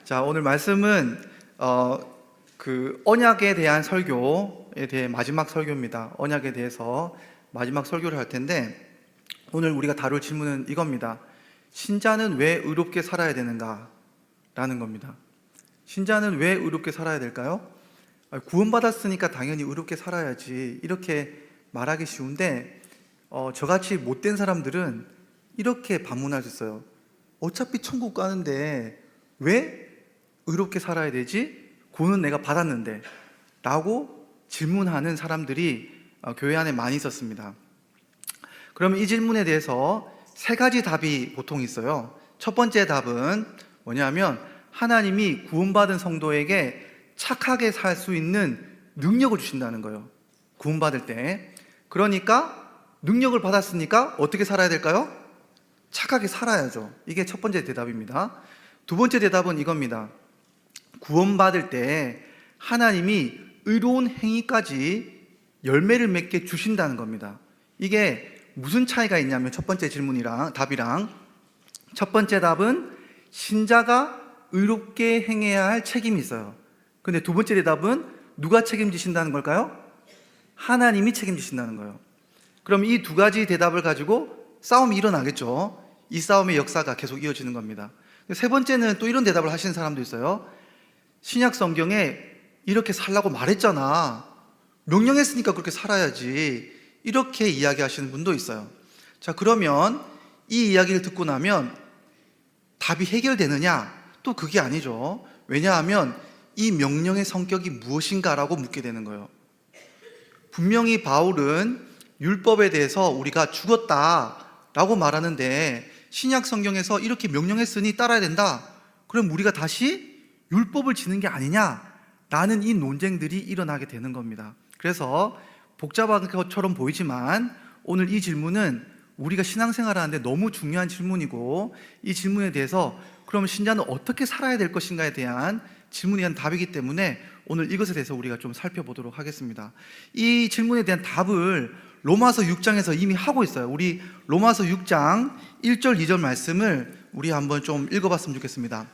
자, 오늘 말씀은 언약에 대한 설교에 대해 마지막 설교입니다. 언약에 대해서 마지막 설교를 할 텐데, 오늘 우리가 다룰 질문은 이겁니다. 신자는 왜 의롭게 살아야 되는가? 라는 겁니다. 신자는 왜 의롭게 살아야 될까요? 구원받았으니까 당연히 의롭게 살아야지, 이렇게 말하기 쉬운데, 저같이 못된 사람들은 이렇게 반문할 수 있어요. 어차피 천국 가는데 왜 의롭게 살아야 되지? 구원은 내가 받았는데 라고 질문하는 사람들이 교회 안에 많이 있었습니다. 그러면 이 질문에 대해서 세 가지 답이 보통 있어요. 첫 번째 답은 뭐냐면, 하나님이 구원받은 성도에게 착하게 살 수 있는 능력을 주신다는 거예요. 구원받을 때. 그러니까 능력을 받았으니까 어떻게 살아야 될까요? 착하게 살아야죠. 이게 첫 번째 대답입니다. 두 번째 대답은 이겁니다. 구원받을 때 하나님이 의로운 행위까지 열매를 맺게 주신다는 겁니다. 이게 무슨 차이가 있냐면, 첫 번째 질문이랑 답이랑, 첫 번째 답은 신자가 의롭게 행해야 할 책임이 있어요. 근데 두 번째 대답은 누가 책임지신다는 걸까요? 하나님이 책임지신다는 거예요. 그럼 이 두 가지 대답을 가지고 싸움이 일어나겠죠. 이 싸움의 역사가 계속 이어지는 겁니다. 세 번째는 또 이런 대답을 하시는 사람도 있어요. 신약 성경에 이렇게 살라고 말했잖아, 명령했으니까 그렇게 살아야지, 이렇게 이야기하시는 분도 있어요. 자, 그러면 이 이야기를 듣고 나면 답이 해결되느냐? 또 그게 아니죠. 왜냐하면 이 명령의 성격이 무엇인가라고 묻게 되는 거예요. 분명히 바울은 율법에 대해서 우리가 죽었다라고 말하는데, 신약 성경에서 이렇게 명령했으니 따라야 된다, 그럼 우리가 다시 율법을 지는 게 아니냐라는 이 논쟁들이 일어나게 되는 겁니다. 그래서 복잡한 것처럼 보이지만 오늘 이 질문은 우리가 신앙생활을 하는데 너무 중요한 질문이고, 이 질문에 대해서 그럼 신자는 어떻게 살아야 될 것인가에 대한 질문에 대한 답이기 때문에 오늘 이것에 대해서 우리가 좀 살펴보도록 하겠습니다. 이 질문에 대한 답을 로마서 6장에서 이미 하고 있어요. 우리 로마서 6장 1절 2절 말씀을 우리 한번 좀 읽어봤으면 좋겠습니다.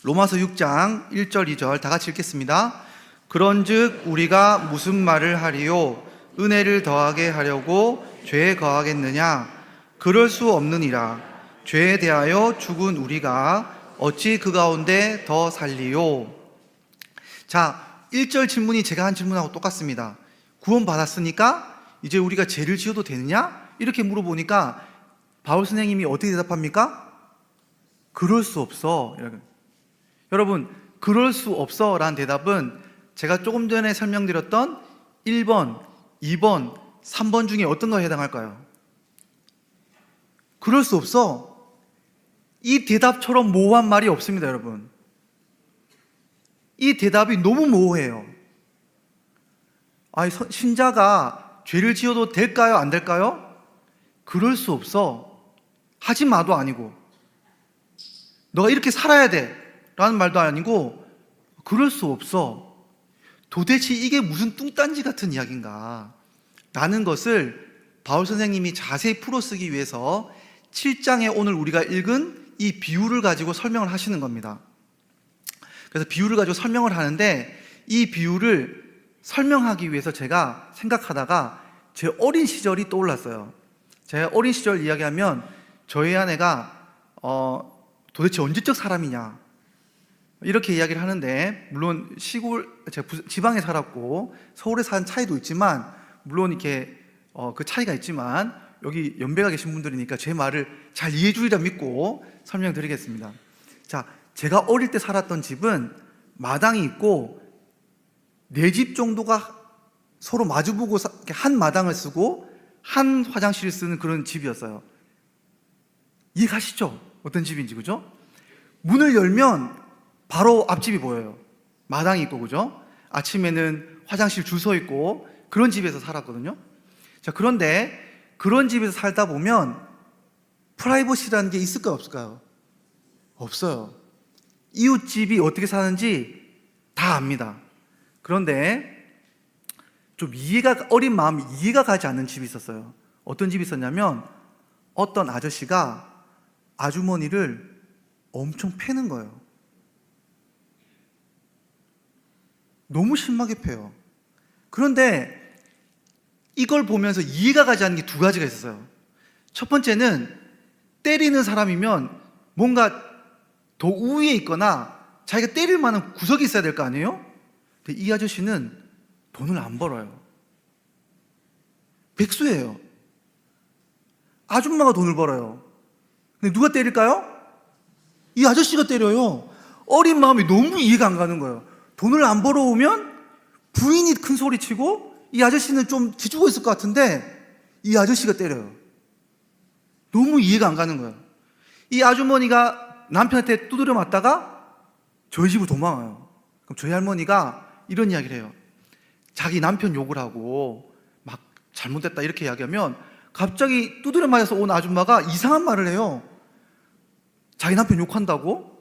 로마서 6장 1절 2절 다 같이 읽겠습니다. 그런즉 우리가 무슨 말을 하리요? 은혜를 더하게 하려고 죄에 거하겠느냐? 그럴 수 없느니라. 죄에 대하여 죽은 우리가 어찌 그 가운데 더 살리요? 자, 1절 질문이 제가 한 질문하고 똑같습니다. 구원받았으니까 이제 우리가 죄를 지어도 되느냐? 이렇게 물어보니까 바울 선생님이 어떻게 대답합니까? 그럴 수 없어. 여러분, 그럴 수 없어 라는 대답은 제가 조금 전에 설명드렸던 1번, 2번, 3번 중에 어떤 거에 해당할까요? 그럴 수 없어. 이 대답처럼 모호한 말이 없습니다, 여러분. 이 대답이 너무 모호해요. 신자가 죄를 지어도 될까요? 안 될까요? 그럴 수 없어. 하지 마도 아니고, 너가 이렇게 살아야 돼 라는 말도 아니고, 그럴 수 없어. 도대체 이게 무슨 뚱딴지 같은 이야기인가 라는 것을 바울 선생님이 자세히 풀어쓰기 위해서 7장에 오늘 우리가 읽은 이 비유를 가지고 설명을 하시는 겁니다. 그래서 비유를 가지고 설명을 하는데, 이 비유를 설명하기 위해서 제가 생각하다가 제 어린 시절이 떠올랐어요. 제가 어린 시절 이야기하면 저희 아내가 도대체 언제적 사람이냐 이렇게 이야기를 하는데, 물론 제가 지방에 살았고 서울에 산 차이도 있지만, 물론 이렇게 그 차이가 있지만 여기 연배가 계신 분들이니까 제 말을 잘 이해해 주리라 믿고 설명드리겠습니다. 자, 제가 어릴 때 살았던 집은 마당이 있고 네 집 정도가 서로 마주보고 한 마당을 쓰고 한 화장실을 쓰는 그런 집이었어요. 이해가시죠? 어떤 집인지, 그죠? 문을 열면 바로 앞집이 보여요. 마당이 있고, 그죠? 아침에는 화장실 줄 서 있고, 그런 집에서 살았거든요. 자, 그런데 그런 집에서 살다 보면 프라이버시라는 게 있을까요, 없을까요? 없어요. 이웃집이 어떻게 사는지 다 압니다. 그런데 좀 어린 마음이 이해가 가지 않는 집이 있었어요. 어떤 집이 있었냐면, 어떤 아저씨가 아주머니를 엄청 패는 거예요. 너무 심하게 패요. 그런데 이걸 보면서 이해가 가지 않는 게 두 가지가 있었어요. 첫 번째는 때리는 사람이면 뭔가 더 우위에 있거나 자기가 때릴 만한 구석이 있어야 될 거 아니에요? 근데 이 아저씨는 돈을 안 벌어요. 백수예요. 아줌마가 돈을 벌어요. 근데 누가 때릴까요? 이 아저씨가 때려요. 어린 마음이 너무 이해가 안 가는 거예요. 돈을 안 벌어오면 부인이 큰 소리 치고 이 아저씨는 좀 지주고 있을 것 같은데 이 아저씨가 때려요. 너무 이해가 안 가는 거예요. 이 아주머니가 남편한테 두드려 맞다가 저희 집으로 도망와요. 그럼 저희 할머니가 이런 이야기를 해요. 자기 남편 욕을 하고 막 잘못됐다 이렇게 이야기하면 갑자기 두드려 맞아서 온 아줌마가 이상한 말을 해요. 자기 남편 욕한다고?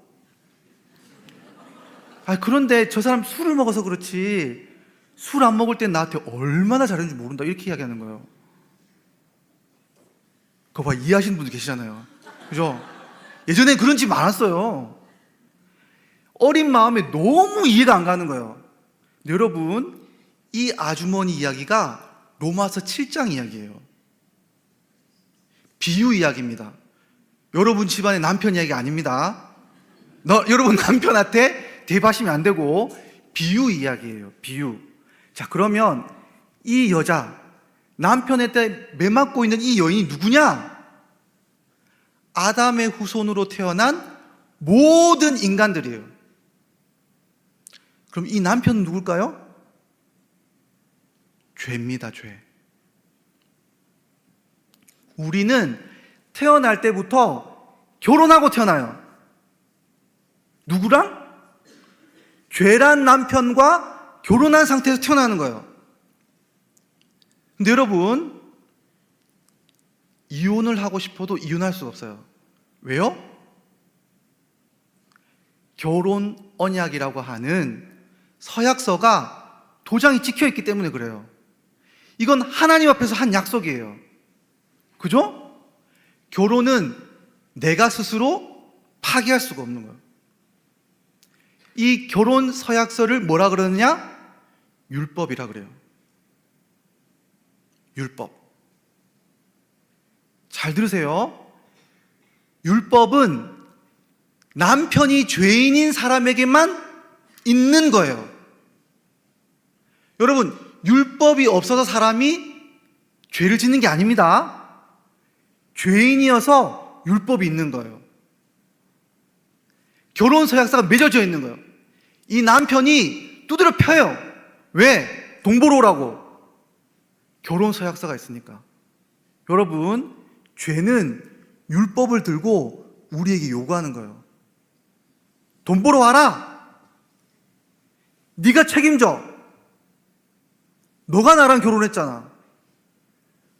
그런데 저 사람 술을 먹어서 그렇지 술 안 먹을 땐 나한테 얼마나 잘했는지 모른다 이렇게 이야기하는 거예요. 그거 봐, 이해하시는 분들 계시잖아요. 그죠? 예전엔 그런 집 많았어요. 어린 마음에 너무 이해가 안 가는 거예요. 여러분, 이 아주머니 이야기가 로마서 7장 이야기예요. 비유 이야기입니다. 여러분 집안의 남편 이야기 아닙니다. 여러분 남편한테 대입하시면 안 되고 비유 이야기예요. 비유. 자, 그러면 이 여자, 남편한테 매맞고 있는 이 여인이 누구냐? 아담의 후손으로 태어난 모든 인간들이에요. 그럼 이 남편은 누굴까요? 죄입니다, 죄. 우리는 태어날 때부터 결혼하고 태어나요. 누구랑? 죄란 남편과 결혼한 상태에서 태어나는 거예요. 근데 여러분, 이혼을 하고 싶어도 이혼할 수가 없어요. 왜요? 결혼 언약이라고 하는 서약서가 도장이 찍혀 있기 때문에 그래요. 이건 하나님 앞에서 한 약속이에요. 그죠? 결혼은 내가 스스로 파기할 수가 없는 거예요. 이 결혼 서약서를 뭐라 그러느냐? 율법이라 그래요. 율법. 잘 들으세요. 율법은 남편이 죄인인 사람에게만 있는 거예요. 여러분, 율법이 없어서 사람이 죄를 짓는 게 아닙니다. 죄인이어서 율법이 있는 거예요. 결혼 서약서가 맺어져 있는 거예요. 이 남편이 두드려 펴요. 왜? 돈 벌어오라고. 결혼 서약서가 있으니까. 여러분, 죄는 율법을 들고 우리에게 요구하는 거예요. 돈 벌어와라. 네가 책임져. 너가 나랑 결혼했잖아.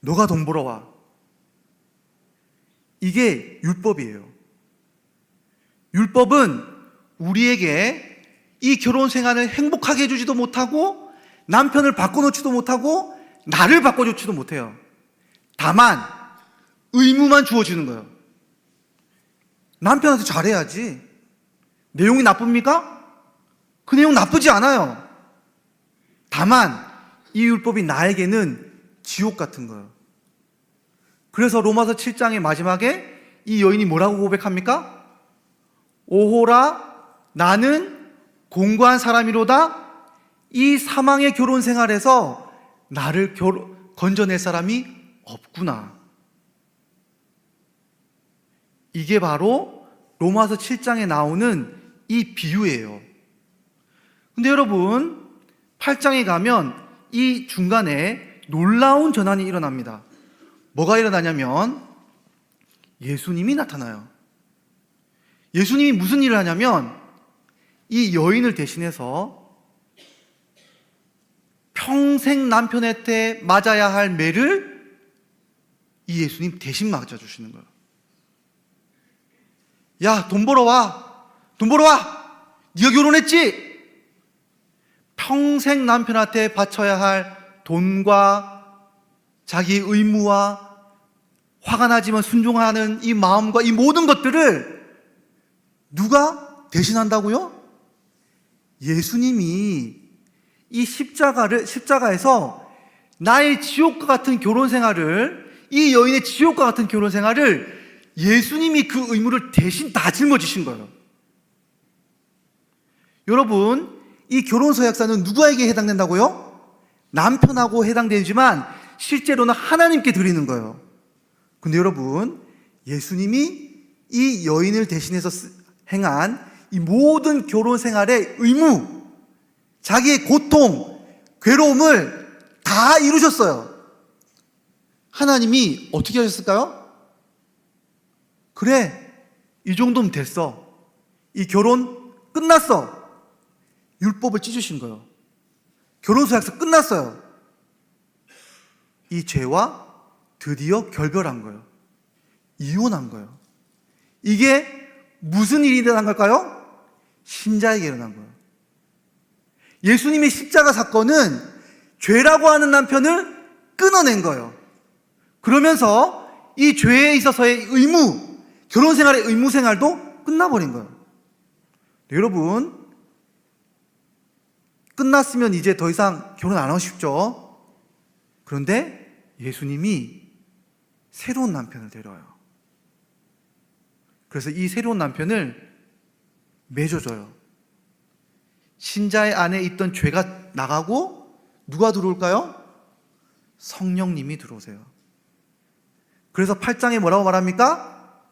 너가 돈 벌어와. 이게 율법이에요. 율법은 우리에게 이 결혼 생활을 행복하게 해주지도 못하고 남편을 바꿔놓지도 못하고 나를 바꿔주지도 못해요. 다만 의무만 주어지는 거예요. 남편한테 잘해야지. 내용이 나쁩니까? 그 내용 나쁘지 않아요. 다만 이 율법이 나에게는 지옥 같은 거예요. 그래서 로마서 7장의 마지막에 이 여인이 뭐라고 고백합니까? 오호라, 나는 공고한 사람이로다. 이 사망의 결혼 생활에서 나를 건져낼 사람이 없구나. 이게 바로 로마서 7장에 나오는 이 비유예요. 근데 여러분, 8장에 가면 이 중간에 놀라운 전환이 일어납니다. 뭐가 일어나냐면 예수님이 나타나요. 예수님이 무슨 일을 하냐면 이 여인을 대신해서 평생 남편한테 맞아야 할 매를 이 예수님 대신 맞아주시는 거예요. 야, 돈 벌어와. 돈 벌어와. 네가 결혼했지? 평생 남편한테 바쳐야 할 돈과 자기의 의무와 화가 나지만 순종하는 이 마음과 이 모든 것들을 누가 대신한다고요? 예수님이 이 십자가에서 나의 지옥과 같은 결혼 생활을, 이 여인의 지옥과 같은 결혼 생활을 예수님이 그 의무를 대신 다 짊어지신 거예요. 여러분, 이 결혼서약사는 누구에게 해당된다고요? 남편하고 해당되지만 실제로는 하나님께 드리는 거예요. 근데 여러분, 예수님이 이 여인을 대신해서 행한 이 모든 결혼 생활의 의무, 자기의 고통, 괴로움을 다 이루셨어요. 하나님이 어떻게 하셨을까요? 그래, 이 정도면 됐어. 이 결혼 끝났어. 율법을 찢으신 거예요. 결혼서약서 끝났어요. 이 죄와 드디어 결별한 거예요. 이혼한 거예요. 이게 무슨 일이 일어난 걸까요? 신자에게 일어난 거예요. 예수님의 십자가 사건은 죄라고 하는 남편을 끊어낸 거예요. 그러면서 이 죄에 있어서의 의무, 결혼 생활의 의무 생활도 끝나버린 거예요. 네, 여러분, 끝났으면 이제 더 이상 결혼 안 하고 싶죠? 그런데 예수님이 새로운 남편을 데려와요. 그래서 이 새로운 남편을 맺어줘요. 신자의 안에 있던 죄가 나가고 누가 들어올까요? 성령님이 들어오세요. 그래서 8장에 뭐라고 말합니까?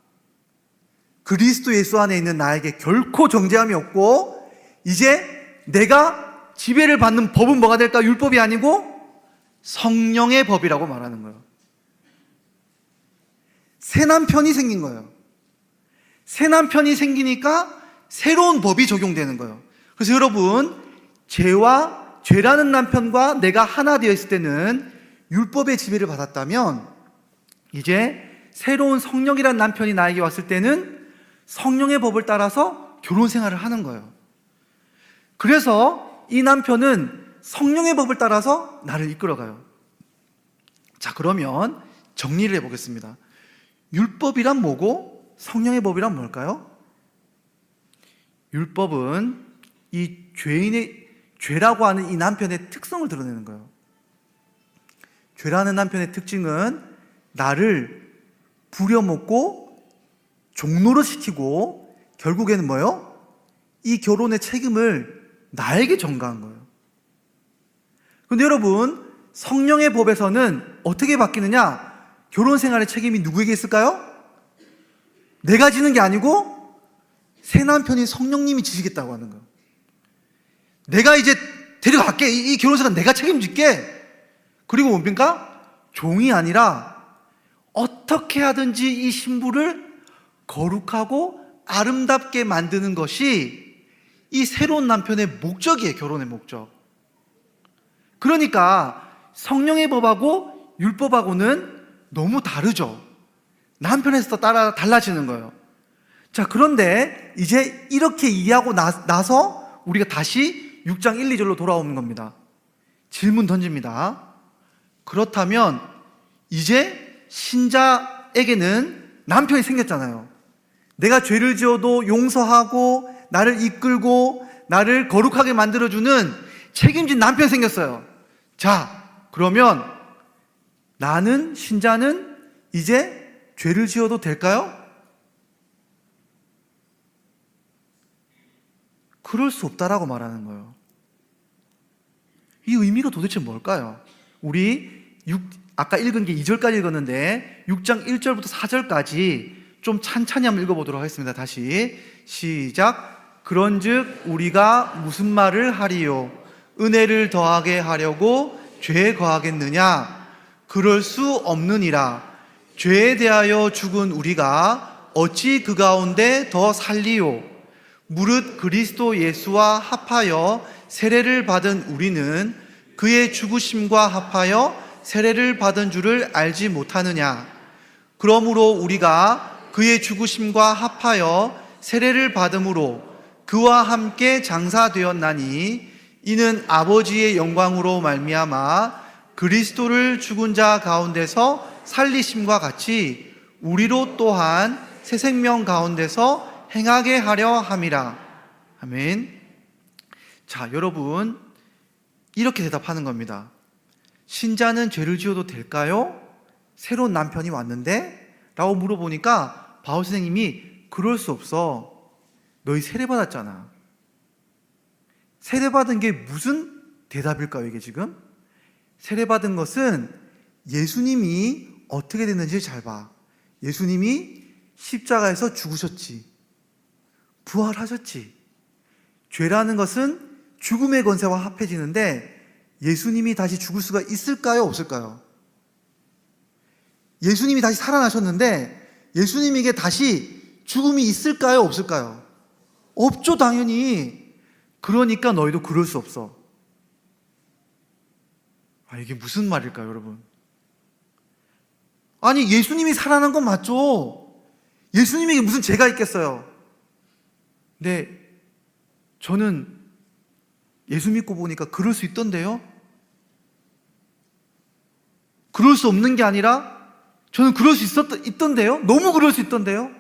그리스도 예수 안에 있는 나에게 결코 정죄함이 없고 이제 내가 지배를 받는 법은 뭐가 될까? 율법이 아니고 성령의 법이라고 말하는 거예요. 새 남편이 생긴 거예요. 새 남편이 생기니까 새로운 법이 적용되는 거예요. 그래서 여러분, 죄라는 남편과 내가 하나 되어 있을 때는 율법의 지배를 받았다면 이제 새로운 성령이라는 남편이 나에게 왔을 때는 성령의 법을 따라서 결혼 생활을 하는 거예요. 그래서 이 남편은 성령의 법을 따라서 나를 이끌어가요. 자, 그러면 정리를 해보겠습니다. 율법이란 뭐고 성령의 법이란 뭘까요? 율법은 이 죄라고 하는 이 남편의 특성을 드러내는 거예요. 죄라는 남편의 특징은 나를 부려먹고 종노릇 시키고 결국에는 뭐예요? 이 결혼의 책임을 나에게 전가한 거예요. 그런데 여러분, 성령의 법에서는 어떻게 바뀌느냐? 결혼 생활의 책임이 누구에게 있을까요? 내가 지는 게 아니고 새 남편인 성령님이 지시겠다고 하는 거예요. 내가 이제 데려갈게. 이 결혼 생활 내가 책임질게. 그리고 뭡니까? 종이 아니라 어떻게 하든지 이 신부를 거룩하고 아름답게 만드는 것이 이 새로운 남편의 목적이에요. 결혼의 목적. 그러니까 성령의 법하고 율법하고는 너무 다르죠. 남편에서 달라지는 거예요. 자, 그런데 이제 이렇게 이해하고 나서 우리가 다시 6장 1, 2절로 돌아오는 겁니다. 질문 던집니다. 그렇다면 이제 신자에게는 남편이 생겼잖아요. 내가 죄를 지어도 용서하고 나를 이끌고 나를 거룩하게 만들어주는 책임진 남편이 생겼어요. 자, 그러면 나는, 신자는 이제 죄를 지어도 될까요? 그럴 수 없다라고 말하는 거예요. 이 의미가 도대체 뭘까요? 우리 아까 읽은 게 2절까지 읽었는데 6장 1절부터 4절까지 좀 찬찬히 한번 읽어보도록 하겠습니다. 다시 시작. 그런즉 우리가 무슨 말을 하리요? 은혜를 더하게 하려고 죄에 거하겠느냐? 그럴 수 없느니라. 죄에 대하여 죽은 우리가 어찌 그 가운데 더 살리요? 무릇 그리스도 예수와 합하여 세례를 받은 우리는 그의 죽으심과 합하여 세례를 받은 줄을 알지 못하느냐? 그러므로 우리가 그의 죽으심과 합하여 세례를 받음으로 그와 함께 장사되었나니 이는 아버지의 영광으로 말미암아 그리스도를 죽은 자 가운데서 살리심과 같이 우리로 또한 새 생명 가운데서 행하게 하려 함이라. 아멘. 자, 여러분, 이렇게 대답하는 겁니다. 신자는 죄를 지어도 될까요? 새로운 남편이 왔는데? 라고 물어보니까 바울 선생님이 그럴 수 없어. 너희 세례받았잖아. 세례받은 게 무슨 대답일까요, 이게 지금? 세례받은 것은 예수님이 어떻게 됐는지 잘 봐. 예수님이 십자가에서 죽으셨지. 부활하셨지. 죄라는 것은 죽음의 권세와 합해지는데 예수님이 다시 죽을 수가 있을까요? 없을까요? 예수님이 다시 살아나셨는데 예수님에게 다시 죽음이 있을까요? 없을까요? 없죠, 당연히. 그러니까 너희도 그럴 수 없어. 이게 무슨 말일까요, 여러분? 아니, 예수님이 살아난 건 맞죠? 예수님에게 무슨 죄가 있겠어요? 근데 저는 예수 믿고 보니까 그럴 수 있던데요? 그럴 수 없는 게 아니라 저는 그럴 수 있던데요? 너무 그럴 수 있던데요?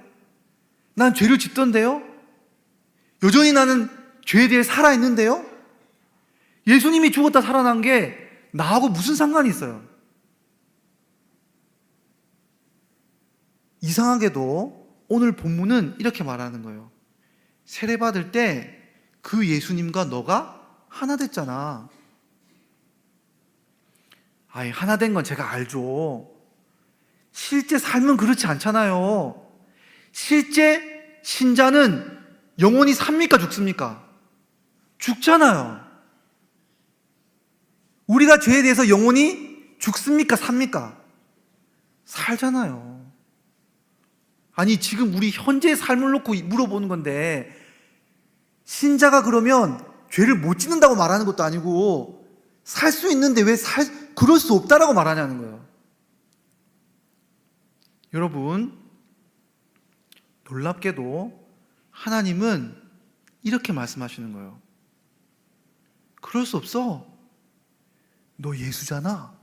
난 죄를 짓던데요? 여전히 나는 죄에 대해 살아있는데요? 예수님이 죽었다 살아난 게 나하고 무슨 상관이 있어요? 이상하게도 오늘 본문은 이렇게 말하는 거예요. 세례받을 때 그 예수님과 너가 하나 됐잖아. 하나 된 건 제가 알죠. 실제 삶은 그렇지 않잖아요. 실제 신자는 영원히 삽니까, 죽습니까? 죽잖아요. 우리가 죄에 대해서 영원히 죽습니까, 삽니까? 살잖아요. 아니, 지금 우리 현재의 삶을 놓고 물어보는 건데, 신자가 그러면 죄를 못 짓는다고 말하는 것도 아니고 살 수 있는데 왜 그럴 수 없다라고 말하냐는 거예요. 여러분, 놀랍게도 하나님은 이렇게 말씀하시는 거예요. 그럴 수 없어. 너 예수잖아.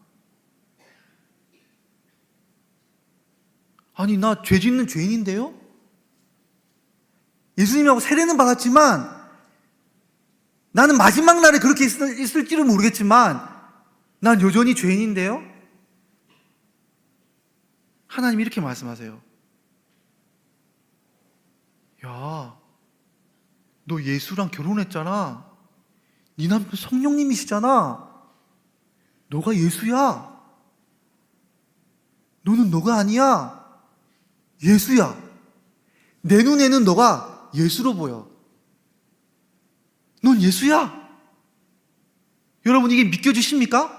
아니, 나 죄 짓는 죄인인데요? 예수님하고 세례는 받았지만 나는 마지막 날에 그렇게 있을지는 모르겠지만 난 여전히 죄인인데요? 하나님이 이렇게 말씀하세요. 야, 너 예수랑 결혼했잖아. 네 남편 성령님이시잖아. 너가 예수야. 너는 너가 아니야. 예수야. 내 눈에는 너가 예수로 보여. 넌 예수야. 여러분, 이게 믿겨지십니까?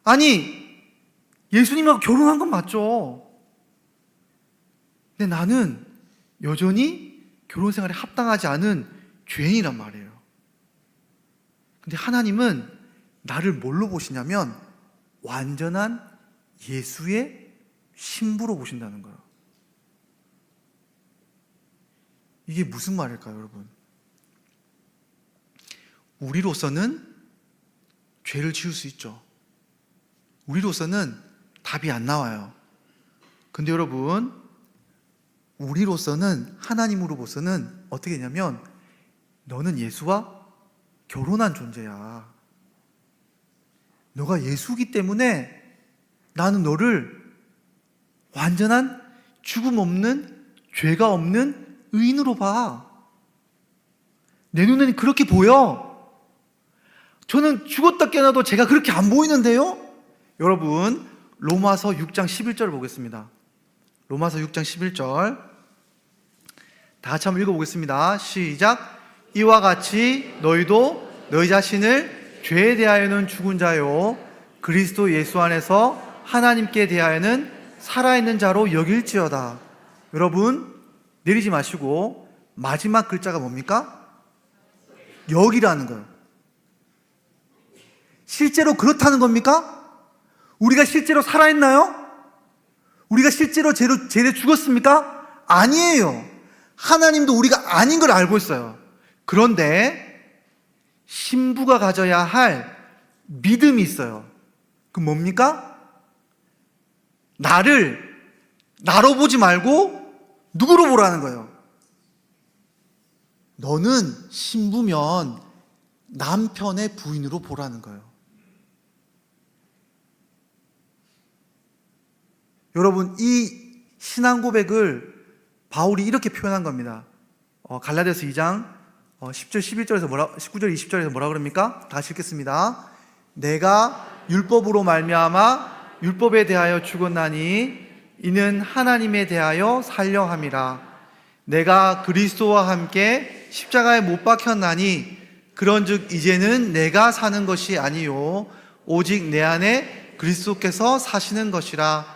아니, 예수님하고 결혼한 건 맞죠. 근데 나는 여전히 결혼 생활에 합당하지 않은 죄인이란 말이에요. 근데 하나님은 나를 뭘로 보시냐면 완전한 예수의 신부로 보신다는 거예요. 이게 무슨 말일까요, 여러분? 우리로서는 죄를 지을 수 있죠. 우리로서는 답이 안 나와요. 근데 여러분, 우리로서는, 하나님으로서는 어떻게 되냐면 너는 예수와 결혼한 존재야. 너가 예수기 때문에 나는 너를 완전한 죽음 없는, 죄가 없는 의인으로 봐. 내 눈에는 그렇게 보여. 저는 죽었다 깨어나도 제가 그렇게 안 보이는데요? 여러분, 로마서 6장 11절을 보겠습니다. 로마서 6장 11절 다 같이 한번 읽어보겠습니다. 시작. 이와 같이 너희도 너희 자신을 죄에 대하여는 죽은 자요 그리스도 예수 안에서 하나님께 대하여는 살아있는 자로 여길지어다. 여러분, 내리지 마시고 마지막 글자가 뭡니까? 여기라는 거예요. 실제로 그렇다는 겁니까? 우리가 실제로 살아있나요? 우리가 실제로 죄로 죽었습니까? 아니에요. 하나님도 우리가 아닌 걸 알고 있어요. 그런데 신부가 가져야 할 믿음이 있어요. 그 뭡니까? 나로 보지 말고 누구로 보라는 거예요? 너는 신부면 남편의 부인으로 보라는 거예요. 여러분, 이 신앙 고백을 바울이 이렇게 표현한 겁니다. 갈라디아서 2장 10절 11절에서 19절 20절에서 뭐라 그럽니까? 다시 읽겠습니다. 내가 율법으로 말미암아 율법에 대하여 죽었나니 이는 하나님에 대하여 살려 함이라. 내가 그리스도와 함께 십자가에 못 박혔나니 그런즉 이제는 내가 사는 것이 아니요 오직 내 안에 그리스도께서 사시는 것이라.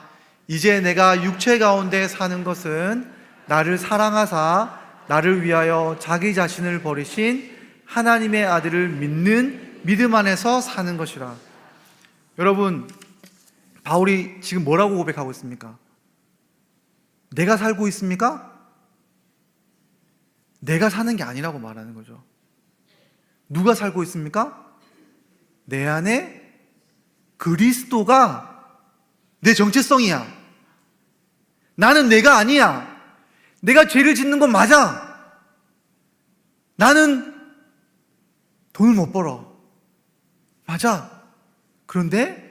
이제 내가 육체 가운데 사는 것은 나를 사랑하사 나를 위하여 자기 자신을 버리신 하나님의 아들을 믿는 믿음 안에서 사는 것이라. 여러분, 바울이 지금 뭐라고 고백하고 있습니까? 내가 살고 있습니까? 내가 사는 게 아니라고 말하는 거죠. 누가 살고 있습니까? 내 안에 그리스도가 내 정체성이야. 나는 내가 아니야. 내가 죄를 짓는 건 맞아. 나는 돈을 못 벌어. 맞아. 그런데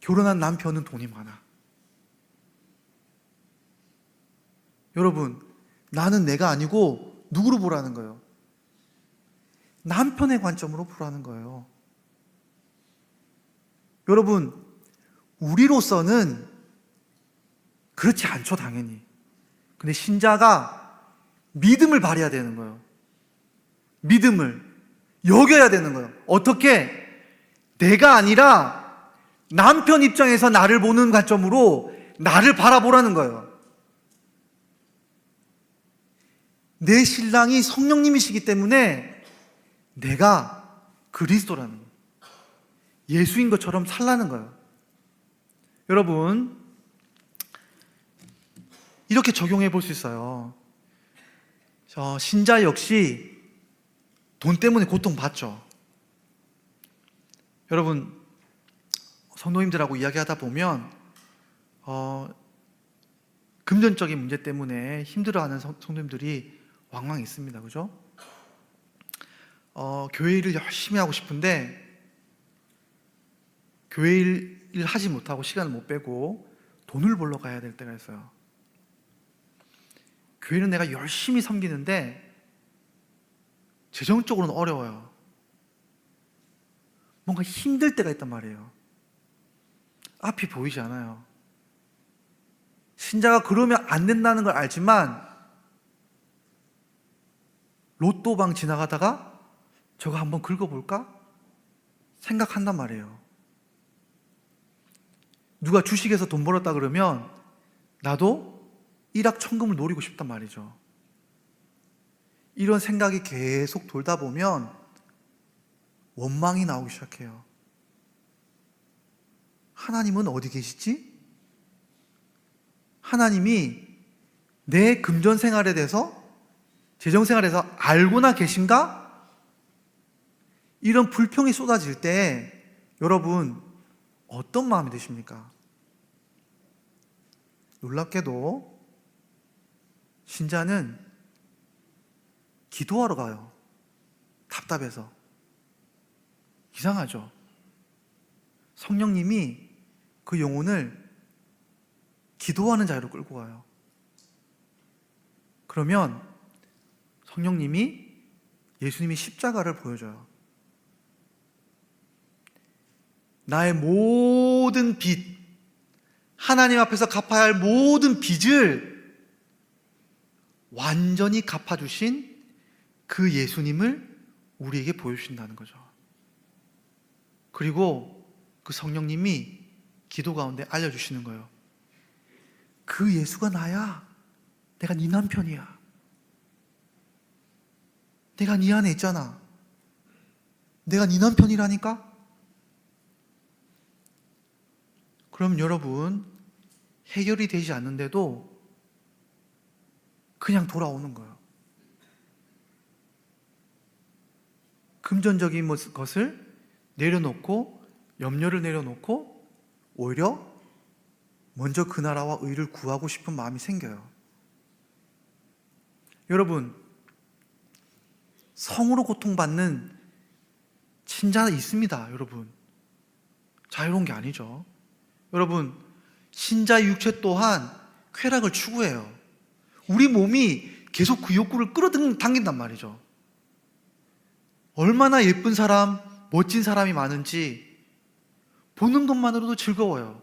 결혼한 남편은 돈이 많아. 여러분, 나는 내가 아니고 누구로 보라는 거예요? 남편의 관점으로 보라는 거예요. 여러분, 우리로서는 그렇지 않죠, 당연히. 근데 신자가 믿음을 발휘해야 되는 거예요. 믿음을 여겨야 되는 거예요. 어떻게? 내가 아니라 남편 입장에서 나를 보는 관점으로 나를 바라보라는 거예요. 내 신랑이 성령님이시기 때문에 내가 그리스도라는 거예요. 예수인 것처럼 살라는 거예요. 여러분, 이렇게 적용해 볼 수 있어요. 신자 역시 돈 때문에 고통받죠. 여러분, 성도님들하고 이야기하다 보면 금전적인 문제 때문에 힘들어하는 성도님들이 왕왕 있습니다. 그죠? 교회 일을 열심히 하고 싶은데 교회 일을 하지 못하고 시간을 못 빼고 돈을 벌러 가야 될 때가 있어요. 교회는 내가 열심히 섬기는데 재정적으로는 어려워요. 뭔가 힘들 때가 있단 말이에요. 앞이 보이지 않아요. 신자가 그러면 안 된다는 걸 알지만 로또방 지나가다가 저거 한번 긁어볼까? 생각한단 말이에요. 누가 주식에서 돈 벌었다 그러면 나도 일확천금을 노리고 싶단 말이죠. 이런 생각이 계속 돌다 보면 원망이 나오기 시작해요. 하나님은 어디 계시지? 하나님이 내 금전 생활에 대해서, 재정 생활에 대해서 알고나 계신가? 이런 불평이 쏟아질 때 여러분 어떤 마음이 드십니까? 놀랍게도 신자는 기도하러 가요. 답답해서. 이상하죠? 성령님이 그 영혼을 기도하는 자리로 끌고 가요. 그러면 성령님이, 예수님이 십자가를 보여줘요. 나의 모든 빚, 하나님 앞에서 갚아야 할 모든 빚을 완전히 갚아주신 그 예수님을 우리에게 보여주신다는 거죠. 그리고 그 성령님이 기도 가운데 알려주시는 거예요. 그 예수가 나야. 내가 네 남편이야. 내가 네 안에 있잖아. 내가 네 남편이라니까? 그럼 여러분, 해결이 되지 않는데도 그냥 돌아오는 거예요. 금전적인 것을 내려놓고, 염려를 내려놓고 오히려 먼저 그 나라와 의를 구하고 싶은 마음이 생겨요. 여러분, 성으로 고통받는 신자 있습니다, 여러분. 자유로운 게 아니죠. 여러분, 신자의 육체 또한 쾌락을 추구해요. 우리 몸이 계속 그 욕구를 끌어당긴단 말이죠. 얼마나 예쁜 사람, 멋진 사람이 많은지 보는 것만으로도 즐거워요.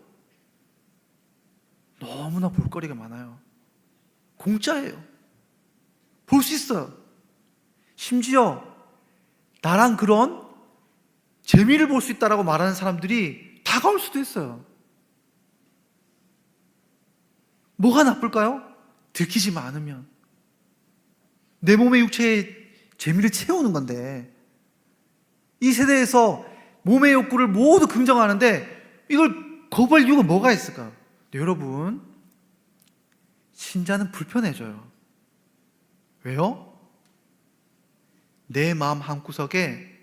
너무나 볼거리가 많아요. 공짜예요. 볼 수 있어요. 심지어 나랑 그런 재미를 볼 수 있다라고 말하는 사람들이 다가올 수도 있어요. 뭐가 나쁠까요? 들키지만 않으면. 내 몸의 육체의 재미를 채우는 건데, 이 세대에서 몸의 욕구를 모두 긍정하는데 이걸 거부할 이유가 뭐가 있을까? 네, 여러분, 신자는 불편해져요. 왜요? 내 마음 한구석에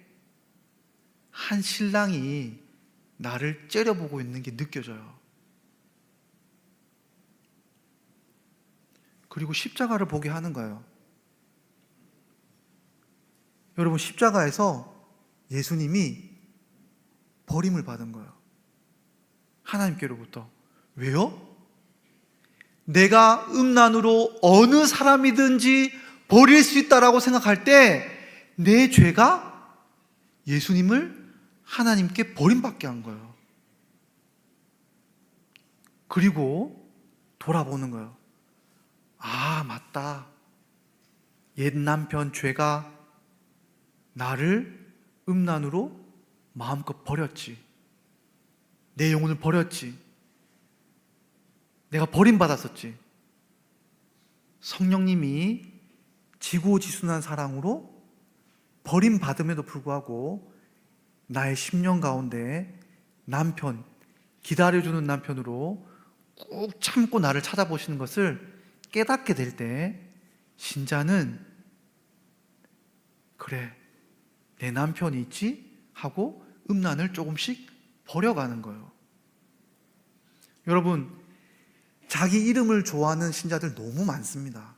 한 신랑이 나를 째려보고 있는 게 느껴져요. 그리고 십자가를 보게 하는 거예요. 여러분, 십자가에서 예수님이 버림을 받은 거예요. 하나님께로부터. 왜요? 내가 음란으로 어느 사람이든지 버릴 수 있다라고 생각할 때 내 죄가 예수님을 하나님께 버림받게 한 거예요. 그리고 돌아보는 거예요. 아, 맞다. 옛 남편 죄가 나를 음란으로 마음껏 버렸지. 내 영혼을 버렸지. 내가 버림받았었지. 성령님이 지고지순한 사랑으로 버림받음에도 불구하고 나의 심령 가운데 남편, 기다려주는 남편으로 꾹 참고 나를 찾아보시는 것을 깨닫게 될 때 신자는 그래, 내 남편이 있지? 하고 음란을 조금씩 버려가는 거예요. 여러분, 자기 이름을 좋아하는 신자들 너무 많습니다.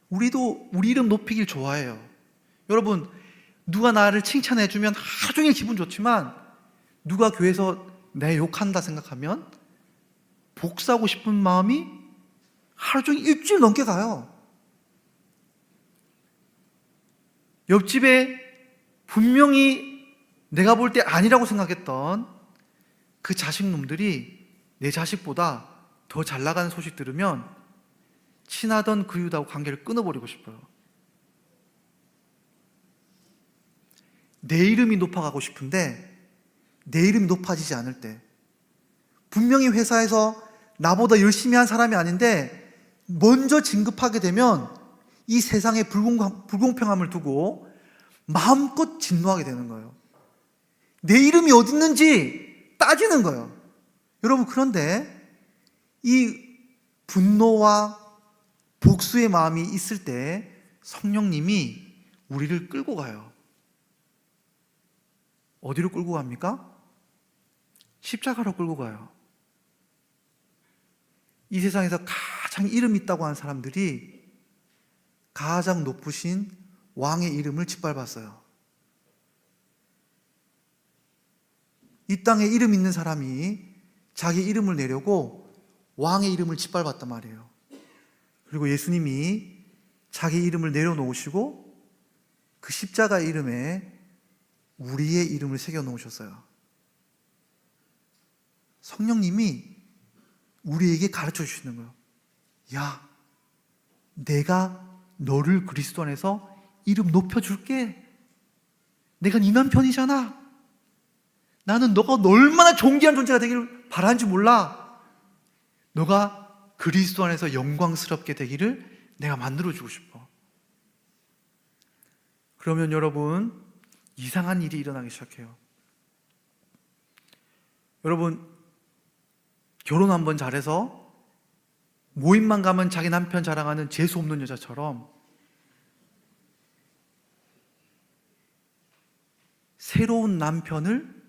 우리도 우리 이름 높이길 좋아해요. 여러분, 누가 나를 칭찬해주면 하루 종일 기분 좋지만 누가 교회에서 내 욕한다 생각하면 복수하고 싶은 마음이 하루 종일 일주일 넘게 가요. 옆집에 분명히 내가 볼 때 아니라고 생각했던 그 자식놈들이 내 자식보다 더 잘 나가는 소식 들으면 친하던 그 유다하고 관계를 끊어버리고 싶어요. 내 이름이 높아가고 싶은데 내 이름이 높아지지 않을 때, 분명히 회사에서 나보다 열심히 한 사람이 아닌데 먼저 진급하게 되면 이 세상의 불공평함을 두고 마음껏 진노하게 되는 거예요. 내 이름이 어디 있는지 따지는 거예요. 여러분, 그런데 이 분노와 복수의 마음이 있을 때 성령님이 우리를 끌고 가요. 어디로 끌고 갑니까? 십자가로 끌고 가요. 이 세상에서 가장 이름 있다고 하는 사람들이 가장 높으신 왕의 이름을 짓밟았어요. 이 땅에 이름 있는 사람이 자기 이름을 내려고 왕의 이름을 짓밟았단 말이에요. 그리고 예수님이 자기 이름을 내려놓으시고 그 십자가 이름에 우리의 이름을 새겨놓으셨어요. 성령님이 우리에게 가르쳐 주시는 거예요. 야, 내가 너를 그리스도 안에서 이름 높여줄게. 내가 네 남편이잖아. 나는 너가 얼마나 존귀한 존재가 되기를 바라는지 몰라. 너가 그리스도 안에서 영광스럽게 되기를 내가 만들어주고 싶어. 그러면 여러분, 이상한 일이 일어나기 시작해요. 여러분, 결혼 한번 잘해서 모임만 가면 자기 남편 자랑하는 재수 없는 여자처럼 새로운 남편을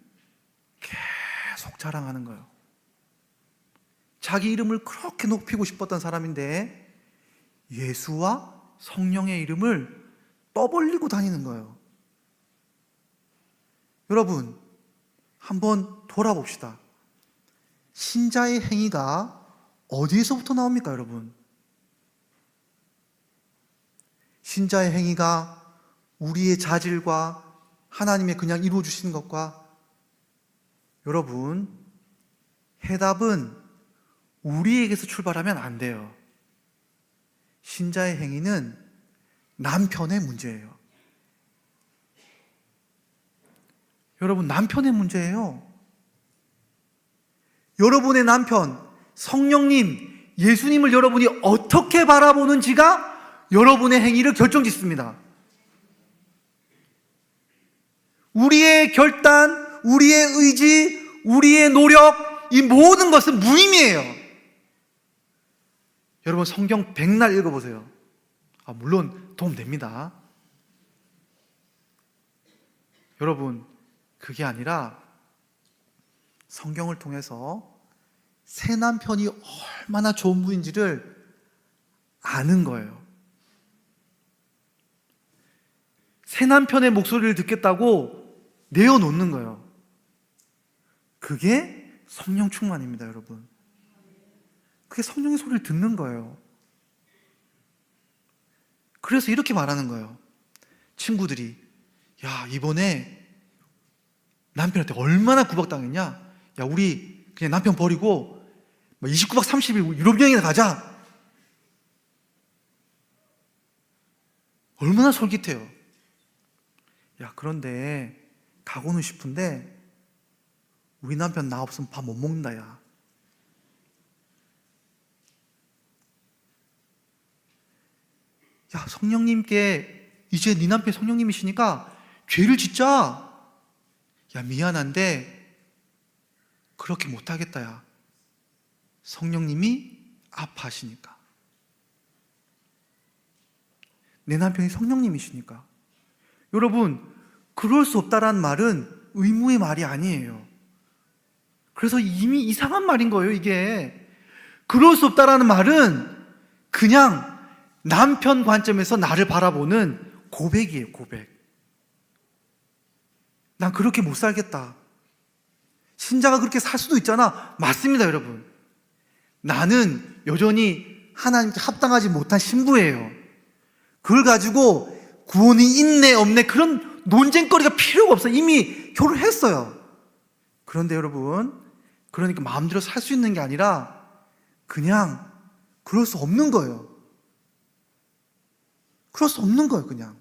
계속 자랑하는 거예요. 자기 이름을 그렇게 높이고 싶었던 사람인데 예수와 성령의 이름을 떠벌리고 다니는 거예요. 여러분, 한번 돌아봅시다. 신자의 행위가 어디에서부터 나옵니까, 여러분? 신자의 행위가 우리의 자질과 하나님의 그냥 이루어주시는 것과, 여러분, 해답은 우리에게서 출발하면 안 돼요. 신자의 행위는 남편의 문제예요. 여러분, 남편의 문제예요. 여러분의 남편, 성령님, 예수님을 여러분이 어떻게 바라보는지가 여러분의 행위를 결정짓습니다. 우리의 결단, 우리의 의지, 우리의 노력, 이 모든 것은 무의미해요. 여러분, 성경 100날 읽어보세요. 물론 도움됩니다. 여러분, 그게 아니라 성경을 통해서 새 남편이 얼마나 좋은 분인지를 아는 거예요. 새 남편의 목소리를 듣겠다고 내어놓는 거예요. 그게 성령 충만입니다, 여러분. 그게 성령의 소리를 듣는 거예요. 그래서 이렇게 말하는 거예요. 친구들이, 야, 이번에 남편한테 얼마나 구박당했냐? 야, 우리 그냥 남편 버리고 29박 30일 유럽 여행이나 가자. 얼마나 솔깃해요. 야, 그런데 가고는 싶은데 우리 남편 나 없으면 밥 못 먹는다, 야. 야, 성령님께 이제 네 남편이 성령님이시니까 죄를 짓자. 야, 미안한데 그렇게 못하겠다, 야. 성령님이 아파하시니까. 내 남편이 성령님이시니까. 여러분, 그럴 수 없다라는 말은 의무의 말이 아니에요. 그래서 이미 이상한 말인 거예요, 이게. 그럴 수 없다라는 말은 그냥 남편 관점에서 나를 바라보는 고백이에요, 고백. 난 그렇게 못 살겠다. 신자가 그렇게 살 수도 있잖아. 맞습니다, 여러분. 나는 여전히 하나님께 합당하지 못한 신부예요. 그걸 가지고 구원이 있네 없네 그런 논쟁거리가 필요가 없어요. 이미 결혼했어요. 그런데 여러분, 그러니까 마음대로 살 수 있는 게 아니라 그냥 그럴 수 없는 거예요. 그럴 수 없는 거예요, 그냥.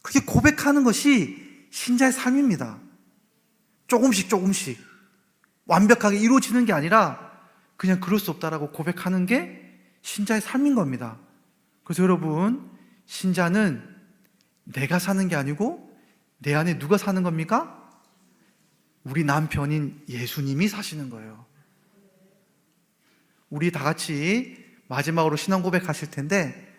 그렇게 고백하는 것이 신자의 삶입니다. 조금씩 조금씩 완벽하게 이루어지는 게 아니라 그냥 그럴 수 없다라고 고백하는 게 신자의 삶인 겁니다. 그래서 여러분, 신자는 내가 사는 게 아니고 내 안에 누가 사는 겁니까? 우리 남편인 예수님이 사시는 거예요. 우리 다 같이 마지막으로 신앙 고백하실 텐데,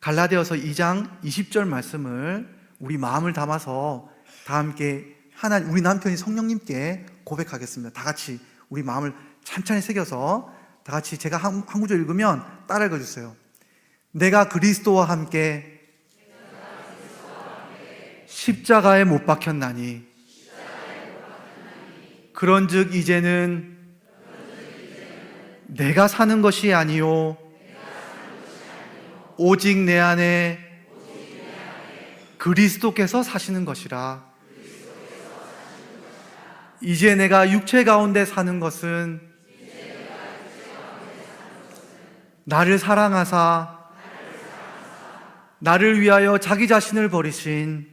갈라디아서 2장 20절 말씀을 우리 마음을 담아서 다 함께 하나님, 우리 남편이 성령님께 고백하겠습니다. 다 같이 우리 마음을 찬찬히 새겨서 다 같이 제가 한 구절 읽으면 따라 읽어주세요. 내가 그리스도와 함께 십자가에 못 박혔나니 그런즉 이제는 내가 사는 것이 아니요 오직 내 안에 그리스도께서 사시는 것이라. 이제 내가 육체 가운데 사는 것은 나를 사랑하사 나를 위하여 자기 자신을 버리신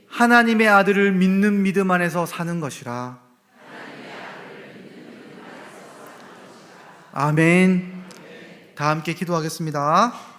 하나님의 아들을 믿는 믿음 안에서 사는 것이라. 아멘. 다 함께 기도하겠습니다.